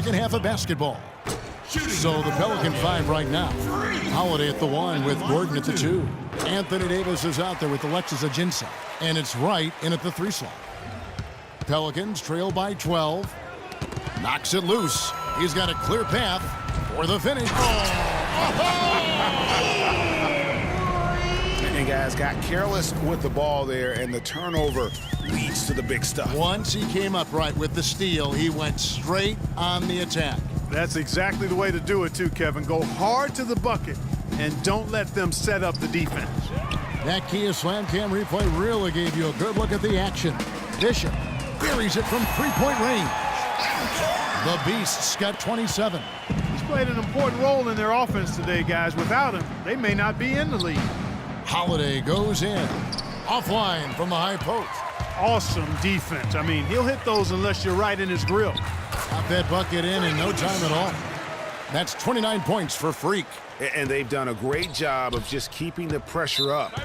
second half of basketball. So the Pelican 5 right now. Holiday at the 1 with Gordon at the 2. Anthony Davis is out there with Alexis Ajinça. And it's Wright in at the 3 slot. Pelicans trail by 12. Knocks it loose. He's got a clear path for the finish. And guys got careless with the ball there, and the turnover leads to the big stuff. Once he came up right with the steal, he went straight on the attack. That's exactly the way to do it, too, Kevin. Go hard to the bucket and don't let them set up the defense. That Kia Slam Cam replay really gave you a good look at the action. Bishop buries it from three-point range. The Beasts got 27. He's played an important role in their offense today, guys. Without him, they may not be in the league. Holiday goes in. Offline from the high post. Awesome defense. I mean, he'll hit those unless you're right in his grill. Got that bucket in no time at all. That's 29 points for Freak. And they've done a great job of just keeping the pressure up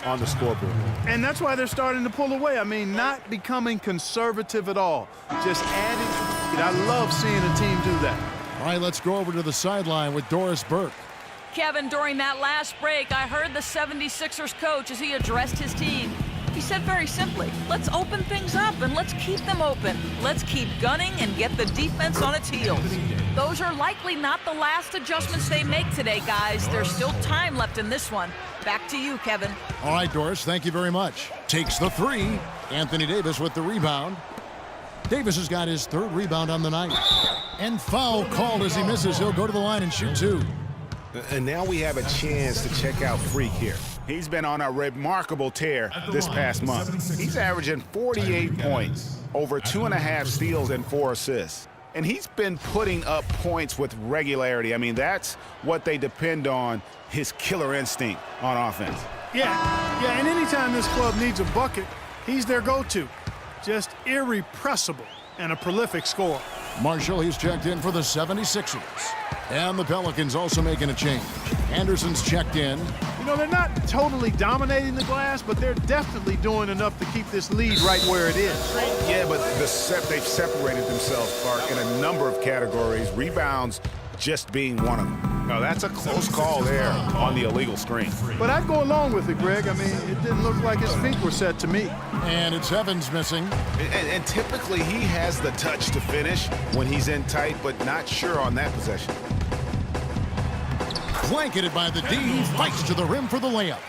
on the scoreboard. And that's why they're starting to pull away. I mean, not becoming conservative at all. Just adding. I love seeing a team do that. All right, let's go over to the sideline with Doris Burke. Kevin, during that last break, I heard the 76ers coach as he addressed his team. He said very simply, let's open things up and let's keep them open. Let's keep gunning and get the defense on its heels. Those are likely not the last adjustments they make today, guys. There's still time left in this one. Back to you, Kevin. All right, Doris, thank you very much. Takes the 3. Anthony Davis with the rebound. Davis has got his 3rd rebound on the night. And foul called as he misses. He'll go to the line and shoot 2. And now we have a chance to check out Freak here. He's been on a remarkable tear this past month. He's averaging 48 points, over 2.5 steals and 4 assists. And he's been putting up points with regularity. I mean, that's what they depend on, his killer instinct on offense. Yeah, and anytime this club needs a bucket, he's their go-to. Just irrepressible and a prolific scorer. Marshall, he's checked in for the 76ers. And the Pelicans also making a change. Anderson's checked in. You know, they're not totally dominating the glass, but they're definitely doing enough to keep this lead right where it is. Yeah, but they've separated themselves, Clark, in a number of categories, rebounds just being one of them. Now, that's a close call there on the illegal screen. But I'd go along with it, Greg. I mean, it didn't look like his feet were set to me. And it's Evans missing. And typically he has the touch to finish when he's in tight, but not sure on that possession. Blanketed by the D, fights to the rim for the layup.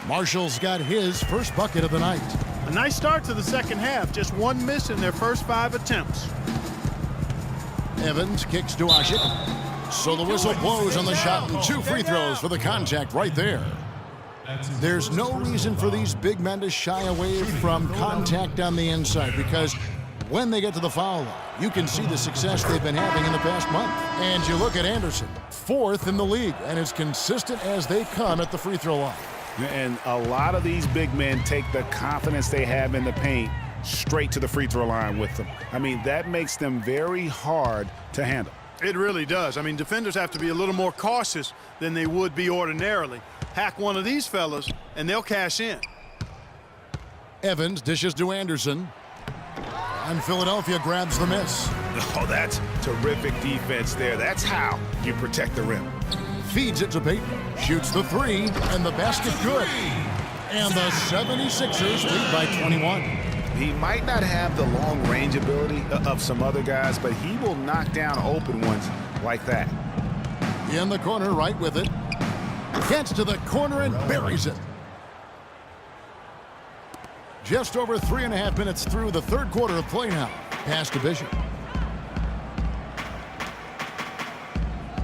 Marshall's got his first bucket of the night. A nice start to the second half. Just one miss in their first 5 attempts. Evans kicks to Ashik. So the whistle blows on the shot and 2 free throws for the contact right there. There's no reason for these big men to shy away from contact on the inside because when they get to the foul line, you can see the success they've been having in the past month. And you look at Anderson, 4th in the league, and as consistent as they come at the free throw line. And a lot of these big men take the confidence they have in the paint straight to the free throw line with them. I mean, that makes them very hard to handle. It really does. I mean, defenders have to be a little more cautious than they would be ordinarily. Hack one of these fellas, and they'll cash in. Evans dishes to Anderson. And Philadelphia grabs the miss. Oh, that's terrific defense there. That's how you protect the rim. Feeds it to Payton. Shoots the 3, and the basket good. And the 76ers lead by 21. He might not have the long-range ability of some other guys, but he will knock down open ones like that. In the corner, right with it. Gets to the corner and buries it. Just over 3.5 minutes through the 3rd quarter of play now. Pass to Bishop.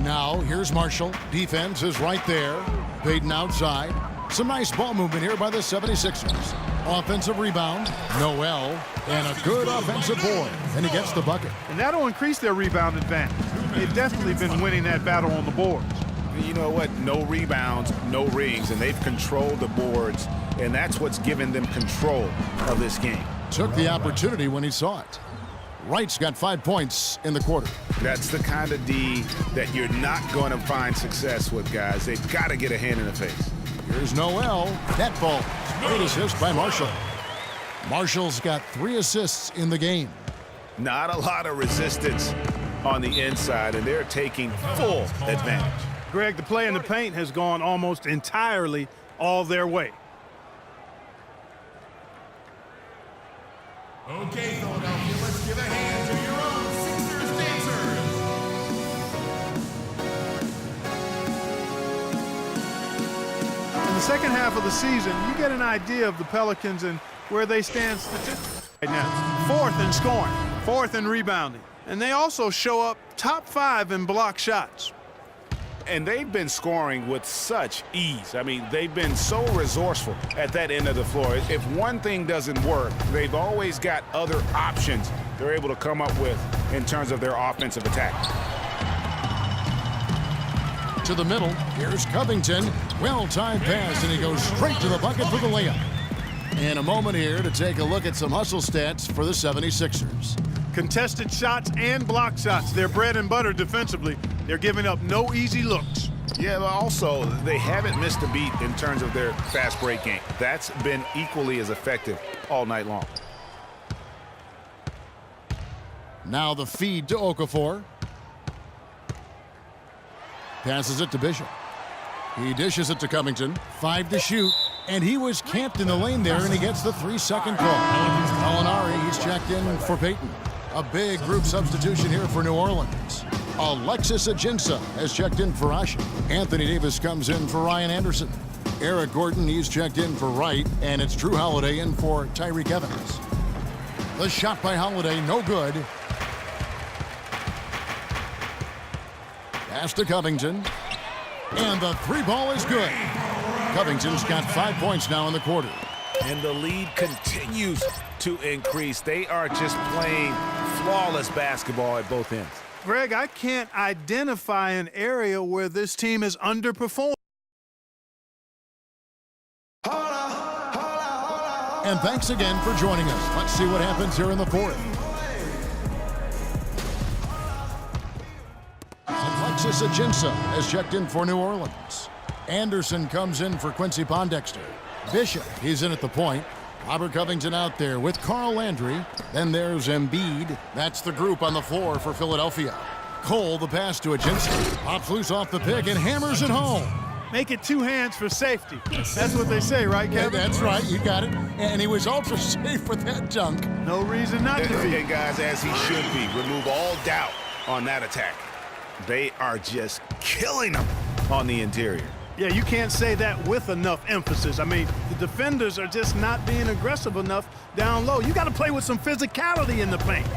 Now, here's Marshall. Defense is right there. Payton outside. Some nice ball movement here by the 76ers. Offensive rebound, Noel, and a good offensive board. And he gets the bucket. And that'll increase their rebound advantage. They've definitely been winning that battle on the boards. You know what? No rebounds, no rings, and they've controlled the boards, and that's what's given them control of this game. Took the opportunity when he saw it. Wright's got 5 points in the quarter. That's the kind of D that you're not going to find success with, guys. They've got to get a hand in the face. Here's Noel. That ball. Great assist by Marshall. Marshall's got 3 assists in the game. Not a lot of resistance on the inside, and they're taking full advantage. Greg, the play in the paint has gone almost entirely all their way. Okay, Philadelphia, let's give a hand to your own Sixers dancers. In the second half of the season, you get an idea of the Pelicans and where they stand statistically right now. Fourth in scoring, fourth in rebounding, and they also show up top 5 in block shots. And they've been scoring with such ease. I mean, they've been so resourceful at that end of the floor. If one thing doesn't work, they've always got other options they're able to come up with in terms of their offensive attack. To the middle, here's Covington. Well-timed pass, and he goes straight to the bucket for the layup. And a moment here to take a look at some hustle stats for the 76ers. Contested shots and block shots, they're bread and butter defensively. They're giving up no easy looks. Yeah, but also they haven't missed a beat in terms of their fast break game. That's been equally as effective all night long. Now the feed to Okafor. Passes it to Bishop. He dishes it to Covington. 5 to shoot. And he was camped in the lane there, and he gets the 3-second call. Molinari, he's checked in for Payton. A big group substitution here for New Orleans. Alexis Ajinça has checked in for Ashe. Anthony Davis comes in for Ryan Anderson. Eric Gordon, he's checked in for Wright, and it's Drew Holiday in for Tyreke Evans. The shot by Holiday, no good. Pass to Covington. And the 3-ball is good. Covington's got 5 points now in the quarter. And the lead continues to increase. They are just playing flawless basketball at both ends. Greg, I can't identify an area where this team is underperforming. And thanks again for joining us. Let's see what happens here in the fourth. Alexis Ajinça has checked in for New Orleans. Anderson comes in for Quincy Pondexter. Bishop, he's in at the point. Robert Covington out there with Carl Landry. Then there's Embiid. That's the group on the floor for Philadelphia. Cole, the pass to Ajinça. Pops loose off the pick and hammers it home. Make it 2 hands for safety. That's what they say, right, Kevin? Yeah, that's right. You got it. And he was ultra safe with that dunk. No reason not to be. And guys, as he should be, remove all doubt on that attack. They are just killing them on the interior. Yeah, you can't say that with enough emphasis. I mean, the defenders are just not being aggressive enough down low. You got to play with some physicality in the paint.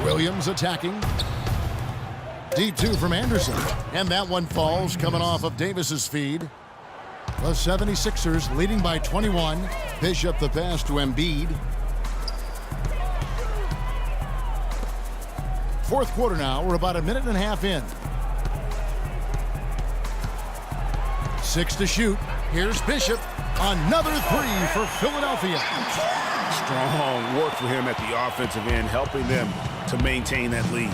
Williams attacking. Deep 2 from Anderson. And that one falls coming off of Davis's feed. The 76ers leading by 21. Bishop the pass to Embiid. Fourth quarter now. We're about a minute and a half in. 6 to shoot. Here's Bishop. Another 3 for Philadelphia. Strong work for him at the offensive end, helping them to maintain that lead.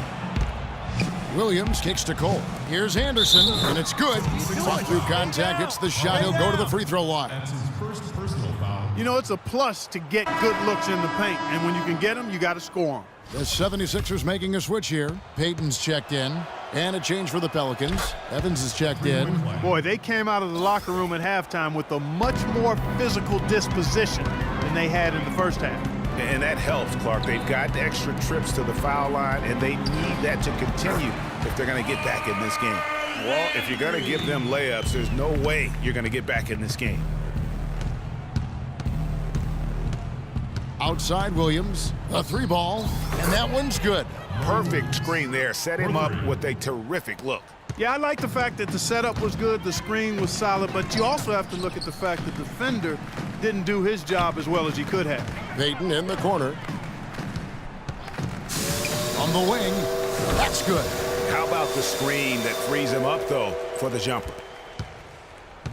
Williams kicks to Cole. Here's Anderson, and it's good. Fought through contact, hits the shot. He'll go to the free throw line. That's his first personal foul. You know, it's a plus to get good looks in the paint. And when you can get them, you got to score them. The 76ers making a switch here. Payton's checked in. And a change for the Pelicans. Evans is checked in. Boy, they came out of the locker room at halftime with a much more physical disposition than they had in the first half. And that helps, Clark. They've got extra trips to the foul line, and they need that to continue if they're going to get back in this game. Well, if you're going to give them layups, there's no way you're going to get back in this game. Outside Williams, a 3-ball, and that one's good. Perfect screen there. Set him up with a terrific look. Yeah, I like the fact that the setup was good, the screen was solid, but you also have to look at the fact that the defender didn't do his job as well as he could have. Payton in the corner. On the wing, that's good. How about the screen that frees him up, though, for the jumper?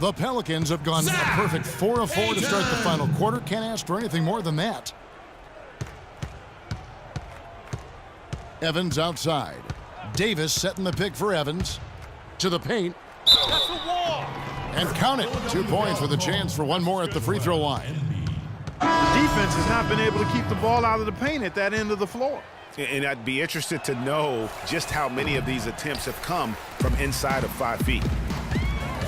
The Pelicans have gone a perfect 4 of 4 to start the final quarter. Can't ask for anything more than that. Evans outside. Davis setting the pick for Evans. To the paint. And count it. 2 points with a chance for one more at the free throw line. defense has not been able to keep the ball out of the paint at that end of the floor. And I'd be interested to know just how many of these attempts have come from inside of 5 feet.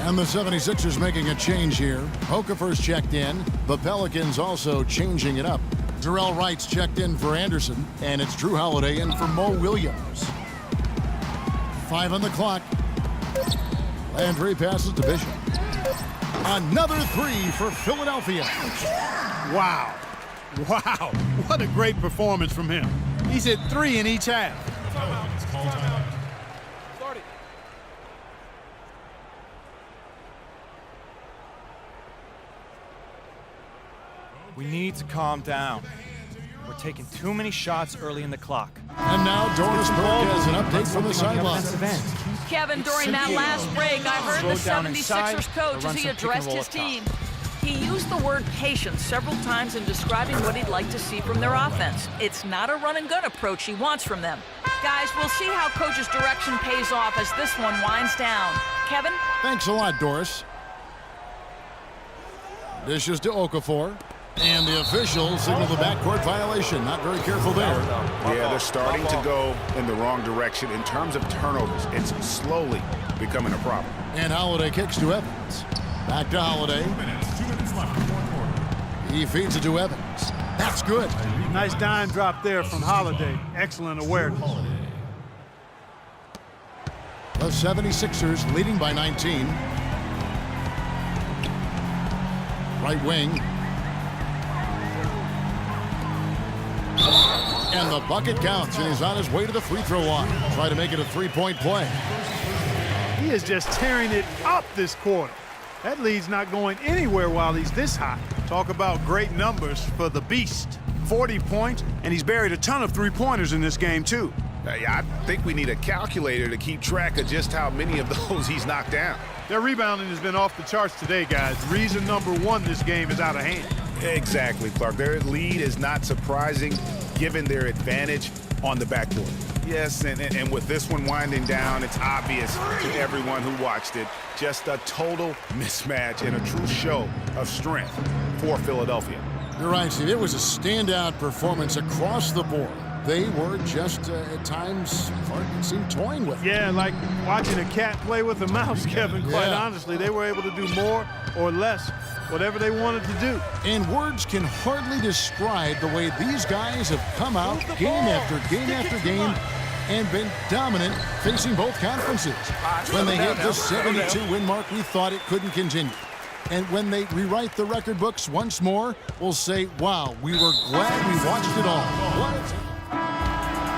And the 76ers making a change here. Okafor's checked in. The Pelicans also changing it up. Jarrell Wright's checked in for Anderson, and it's Drew Holiday in for Mo Williams. 5 on the clock. Landry passes to Bishop. Another 3 for Philadelphia. Wow. Wow. What a great performance from him. He's hit 3 in each half. We need to calm down. We're taking too many shots early in the clock. And now Doris Burke has an update from the sideline. Kevin, during that last break, I heard the Slow down 76ers inside, coach or as run he some pick and addressed roll his up top. team. He used the word patience several times in describing what he'd like to see from their offense. It's not a run-and-gun approach he wants from them. Guys, we'll see how Coach's direction pays off as this one winds down. Kevin? Thanks a lot, Doris. Dishes to Okafor. And the officials signal the backcourt violation. Not very careful there. Yeah, they're starting to go in the wrong direction in terms of turnovers. It's slowly becoming a problem. And Holiday kicks to Evans. Back to Holiday. 2 minutes left in the fourth quarter. He feeds it to Evans. That's good. Nice dime drop there from Holiday. Excellent awareness. The 76ers leading by 19. Right wing. And the bucket counts, and he's on his way to the free throw line. Try to make it a 3-point play. He is just tearing it up this quarter. That lead's not going anywhere while he's this hot. Talk about great numbers for the beast. 40 points, and he's buried a ton of three-pointers in this game, too. I think we need a calculator to keep track of just how many of those he's knocked down. Their rebounding has been off the charts today, guys. Reason number 1, this game is out of hand. Exactly, Clark. Their lead is not surprising given their advantage on the backcourt. Yes, and with this one winding down, it's obvious to everyone who watched it. Just a total mismatch and a true show of strength for Philadelphia. You're right, Steve. It was a standout performance across the board. They were just, at times, it seemed toying with it. Yeah, like watching a cat play with a mouse, Kevin. Quite Yeah. honestly, they were able to do more or less, whatever they wanted to do. And words can hardly describe the way these guys have come out game after game after game and been dominant facing both conferences. When they hit the 72-win mark, we thought it couldn't continue. And when they rewrite the record books once more, we'll say, wow, we were glad we watched it all.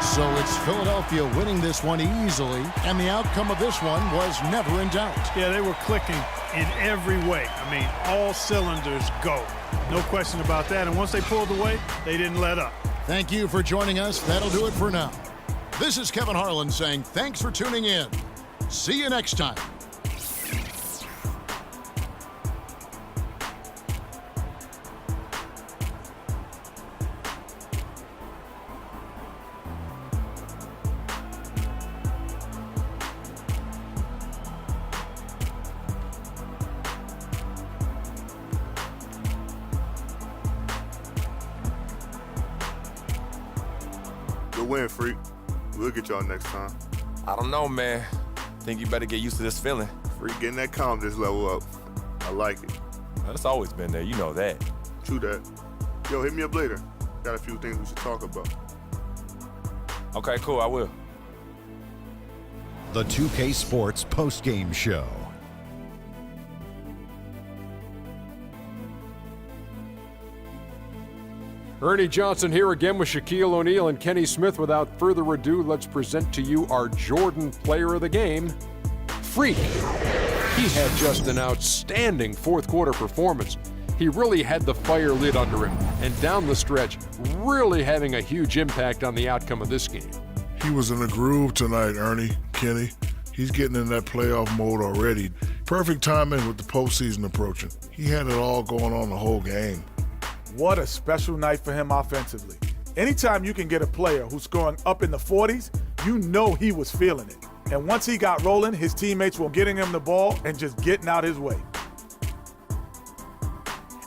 So it's Philadelphia winning this one easily, and the outcome of this one was never in doubt. Yeah, they were clicking in every way. I mean, all cylinders go. No question about that. And once they pulled away, they didn't let up. Thank you for joining us. That'll do it for now. This is Kevin Harlan saying thanks for tuning in. See you next time. Good win, Freak. We'll get y'all next time. I don't know, man. Think you better get used to this feeling. Freak getting that confidence level up. I like it. Well, it's always been there, you know that. True that. Yo, hit me up later. Got a few things we should talk about. Okay, cool, I will. The 2K Sports postgame show. Ernie Johnson here again with Shaquille O'Neal and Kenny Smith. Without further ado, let's present to you our Jordan Player of the Game, Freak. He had just an outstanding fourth quarter performance. He really had the fire lit under him, and down the stretch, really having a huge impact on the outcome of this game. He was in a groove tonight, Ernie, Kenny. He's getting in that playoff mode already. Perfect timing with the postseason approaching. He had it all going on the whole game. What a special night for him offensively. Anytime you can get a player who's scoring up in the 40s, you know he was feeling it. And once he got rolling, his teammates were getting him the ball and just getting out his way.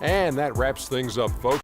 And that wraps things up, folks.